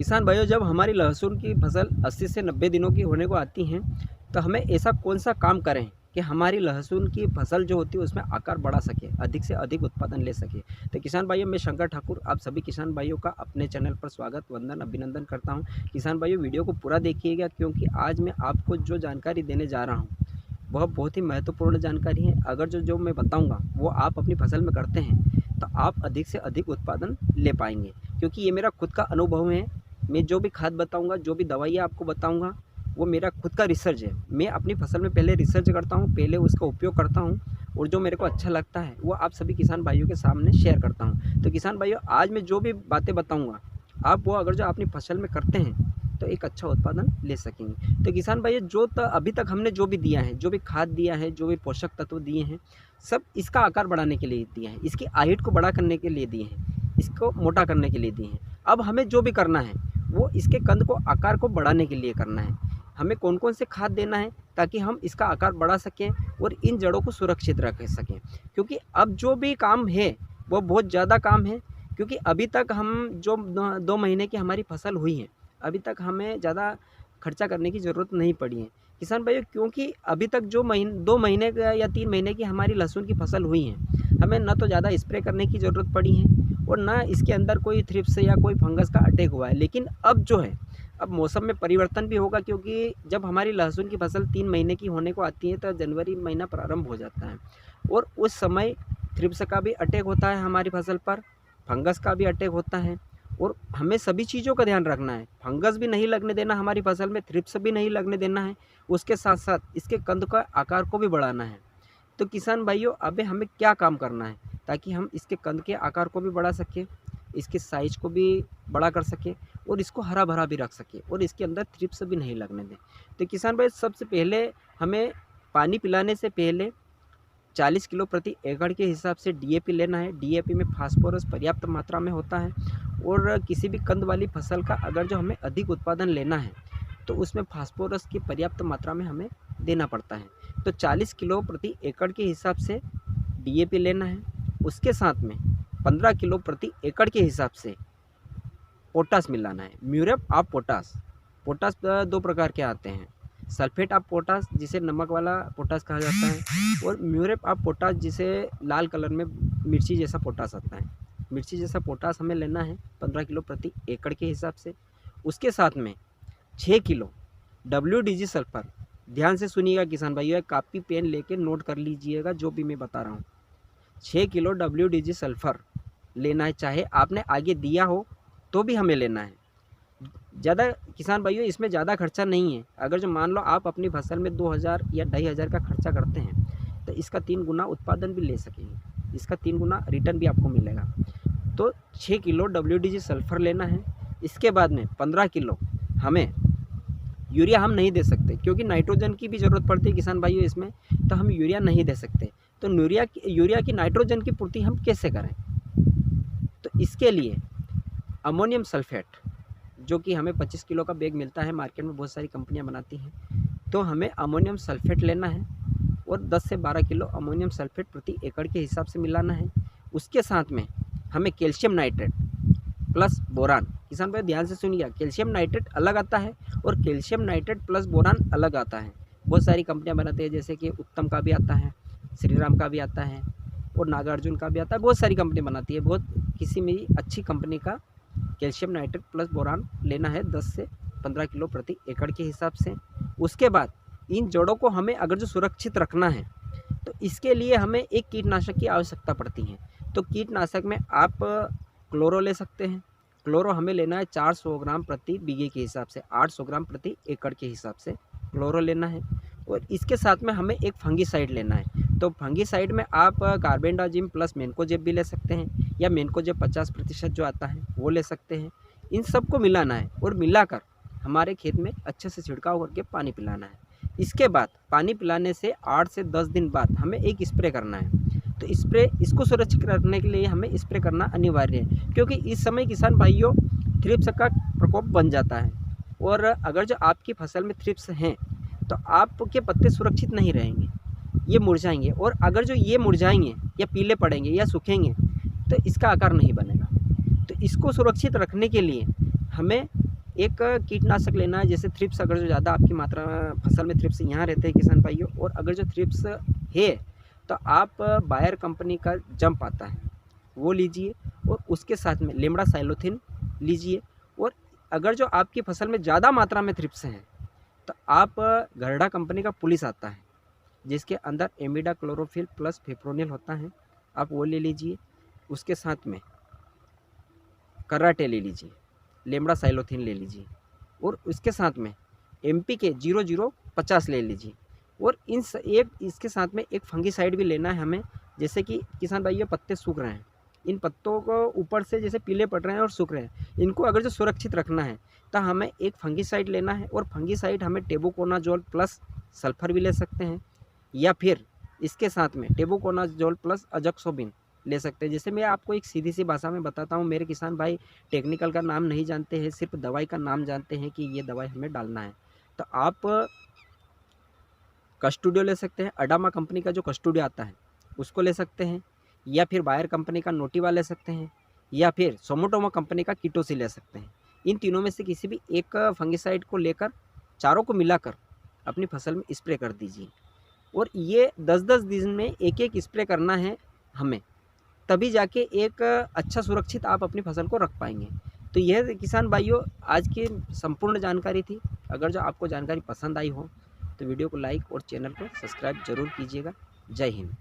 किसान भाइयों, जब हमारी लहसुन की फसल 80 से 90 दिनों की होने को आती हैं, तो हमें ऐसा कौन सा काम करें कि हमारी लहसुन की फसल जो होती है उसमें आकार बढ़ा सके, अधिक से अधिक उत्पादन ले सके। तो किसान भाइयों, मैं शंकर ठाकुर आप सभी किसान भाइयों का अपने चैनल पर स्वागत, वंदन, अभिनंदन करता हूं। किसान भाइयों, वीडियो को पूरा देखिएगा, क्योंकि आज मैं आपको जो जानकारी देने जा रहा हूँ वह बहुत ही महत्वपूर्ण जानकारी है। अगर जो मैं बताऊँगा वो आप अपनी फसल में करते हैं तो आप अधिक से अधिक उत्पादन ले पाएंगे, क्योंकि ये मेरा खुद का अनुभव है। मैं जो भी खाद बताऊंगा, जो भी दवाइयाँ आपको बताऊंगा, वो मेरा खुद का रिसर्च है। मैं अपनी फसल में पहले रिसर्च करता हूँ, पहले उसका उपयोग करता हूँ, और जो मेरे को अच्छा लगता है वो आप सभी किसान भाइयों के सामने शेयर करता हूँ। तो किसान भाइयों, आज मैं जो भी बातें बताऊँगा आप वो अगर जो अपनी फसल में करते हैं तो एक अच्छा उत्पादन ले सकेंगे। तो किसान भाइयों, अभी तक हमने जो भी दिया है, जो भी खाद दिया है, जो भी पोषक तत्व दिए हैं, सब इसका आकार बढ़ाने के लिए दिया है, इसकी हाइट को बड़ा करने के लिए दिए हैं, इसको मोटा करने के लिए दिए हैं। अब हमें जो भी करना है वो इसके कंद को, आकार को बढ़ाने के लिए करना है। हमें कौन कौन से खाद देना है ताकि हम इसका आकार बढ़ा सकें और इन जड़ों को सुरक्षित रख सकें, क्योंकि अब जो भी काम है वो बहुत ज़्यादा काम है। क्योंकि अभी तक हम जो 2 महीने की हमारी फसल हुई है, अभी तक हमें ज़्यादा खर्चा करने की ज़रूरत नहीं पड़ी है किसान भाइयों, क्योंकि अभी तक जो 2 महीने या 3 महीने की हमारी लहसुन की फसल हुई है, हमें ना तो ज़्यादा स्प्रे करने की ज़रूरत पड़ी है और ना इसके अंदर कोई थ्रिप्स या कोई फंगस का अटैक हुआ है। लेकिन अब जो है, अब मौसम में परिवर्तन भी होगा, क्योंकि जब हमारी लहसुन की फसल 3 महीने की होने को आती है तो जनवरी महीना प्रारंभ हो जाता है, और उस समय थ्रिप्स का भी अटैक होता है हमारी फसल पर, फंगस का भी अटैक होता है, और हमें सभी चीज़ों का ध्यान रखना है। फंगस भी नहीं लगने देना हमारी फसल में, थ्रिप्स भी नहीं लगने देना है, उसके साथ साथ इसके कंद का आकार को भी बढ़ाना है। तो किसान भाइयों, अबे हमें क्या काम करना है ताकि हम इसके कंद के आकार को भी बढ़ा सकें, इसके साइज को भी बड़ा कर सकें, और इसको हरा भरा भी रख सकें, और इसके अंदर थ्रिप्स भी नहीं लगने दें। तो किसान भाई, सबसे पहले हमें पानी पिलाने से पहले 40 किलो प्रति एकड़ के हिसाब से डीएपी लेना है। डीएपी में फास्फोरस पर्याप्त मात्रा में होता है, और किसी भी कंद वाली फसल का अगर जो हमें अधिक उत्पादन लेना है तो उसमें फास्फोरस की पर्याप्त मात्रा में हमें देना पड़ता है। तो 40 किलो प्रति एकड़ के हिसाब से डीएपी लेना है। उसके साथ में 15 किलो प्रति एकड़ के हिसाब से पोटास मिलाना है। Muriate of potash. पोटास 2 प्रकार के आते हैं, सल्फेट ऑफ पोटास जिसे नमक वाला पोटास कहा जाता है, और म्यूरेट ऑफ पोटास जिसे लाल कलर में मिर्ची जैसा पोटास आता है। मिर्ची जैसा पोटास हमें लेना है 15 किलो प्रति एकड़ के हिसाब से। उसके साथ में 6 किलो WDG सल्फर। ध्यान से सुनिएगा किसान भाइयों, कापी पेन लेके नोट कर लीजिएगा जो भी मैं बता रहा हूँ। 6 किलो WDG सल्फर लेना है, चाहे आपने आगे दिया हो तो भी हमें लेना है। ज़्यादा किसान भाइयों, इसमें ज़्यादा खर्चा नहीं है। अगर जो मान लो आप अपनी फसल में 2000 या 2500 का खर्चा करते हैं तो इसका 3 गुना उत्पादन भी ले सकेंगे, इसका 3 गुना रिटर्न भी आपको मिलेगा। तो 6 किलो WDG सल्फर लेना है। इसके बाद में 15 किलो हमें यूरिया हम नहीं दे सकते, क्योंकि नाइट्रोजन की भी ज़रूरत पड़ती है किसान भाइयों इसमें, तो हम यूरिया नहीं दे सकते। तो यूरिया की नाइट्रोजन की पूर्ति हम कैसे करें? तो इसके लिए अमोनियम सल्फेट, जो कि हमें 25 किलो का बैग मिलता है, मार्केट में बहुत सारी कंपनियां बनाती हैं, तो हमें अमोनियम सल्फेट लेना है, और 10 से 12 किलो अमोनियम सल्फेट प्रति एकड़ के हिसाब से मिलाना है। उसके साथ में हमें कैल्शियम नाइट्रेट प्लस बोरान। किसान भाई ध्यान से सुनिए, कैल्शियम नाइट्रेट अलग आता है और कैल्शियम नाइट्रेट प्लस बोरान अलग आता है। बहुत सारी कंपनियां बनाती है, जैसे कि उत्तम का भी आता है, श्रीराम का भी आता है, और नागार्जुन का भी आता है। बहुत सारी कंपनी बनाती है, बहुत किसी में अच्छी कंपनी का कैल्शियम नाइट्रेट प्लस बोरान लेना है 10 से 15 किलो प्रति एकड़ के हिसाब से। उसके बाद इन जड़ों को हमें अगर जो सुरक्षित रखना है तो इसके लिए हमें एक कीटनाशक की आवश्यकता पड़ती है। तो कीटनाशक में आप क्लोरो ले सकते हैं। क्लोरो हमें लेना है 400 ग्राम प्रति बीघे के हिसाब से, 800 ग्राम प्रति एकड़ के हिसाब से क्लोरो लेना है। और इसके साथ में हमें एक फंगीसाइड लेना है। तो फंगीसाइड में आप कार्बेंडाजिम प्लस मेनकोजेब भी ले सकते हैं, या मेनकोजेब 50% जो आता है वो ले सकते हैं। इन सबको मिलाना है और मिलाकर हमारे खेत में अच्छे से छिड़काव करके पानी पिलाना है। इसके बाद पानी पिलाने से 8 से 10 दिन बाद हमें एक स्प्रे करना है। तो इसको सुरक्षित रखने के लिए हमें स्प्रे करना अनिवार्य है, क्योंकि इस समय किसान भाइयों थ्रिप्स का प्रकोप बन जाता है, और अगर जो आपकी फसल में थ्रिप्स हैं तो आपके पत्ते सुरक्षित नहीं रहेंगे, ये मुरझाएंगे, और अगर जो ये मुरझाएंगे या पीले पड़ेंगे या सूखेंगे तो इसका आकार नहीं बनेगा। तो इसको सुरक्षित रखने के लिए हमें एक कीटनाशक लेना है, जैसे थ्रिप्स अगर जो ज़्यादा आपकी मात्रा फसल में थ्रिप्स यहाँ रहते हैं किसान भाइयों, और अगर जो थ्रिप्स है तो आप बायर कंपनी का जंप आता है वो लीजिए, और उसके साथ में लेमड़ा साइलोथिन लीजिए। और अगर जो आपकी फसल में ज़्यादा मात्रा में थ्रिप्स हैं तो आप गरडा कंपनी का पुलिस आता है जिसके अंदर एमिडा क्लोरोफिल प्लस फिप्रोनिल होता है, आप वो ले लीजिए। उसके साथ में कराटे ले लीजिए, लेमड़ा साइलोथिन ले लीजिए, और उसके साथ में MPK 0050 ले लीजिए। और इसके साथ में एक फंगीसाइड भी लेना है हमें। जैसे कि किसान भाइयों पत्ते सूख रहे हैं, इन पत्तों को ऊपर से जैसे पीले पड़ रहे हैं और सूख रहे हैं, इनको अगर जो सुरक्षित रखना है तो हमें एक फंगीसाइड लेना है। और फंगीसाइड हमें टेबुकोनाजोल प्लस सल्फर भी ले सकते हैं, या फिर इसके साथ में टेबुकोनाजोल प्लस अजक्सोबिन ले सकते हैं। जैसे मैं आपको एक सीधी सी भाषा में बताता हूँ, मेरे किसान भाई टेक्निकल का नाम नहीं जानते हैं, सिर्फ दवाई का नाम जानते हैं कि ये दवाई हमें डालना है। तो आप कस्टूडियो ले सकते हैं, अडामा कंपनी का जो कस्टूडियो आता है उसको ले सकते हैं, या फिर बायर कंपनी का नोटिवा ले सकते हैं, या फिर सोमोटोमा कंपनी का कीटोसी ले सकते हैं। इन तीनों में से किसी भी एक फंगिसाइड को लेकर चारों को मिलाकर अपनी फसल में स्प्रे कर दीजिए। और ये 10-10 दिन में एक एक स्प्रे करना है हमें, तभी जाके एक अच्छा सुरक्षित आप अपनी फसल को रख पाएंगे। तो यह किसान भाइयों आज की संपूर्ण जानकारी थी। अगर जो आपको जानकारी पसंद आई हो तो वीडियो को लाइक और चैनल को सब्सक्राइब जरूर कीजिएगा। जय हिंद।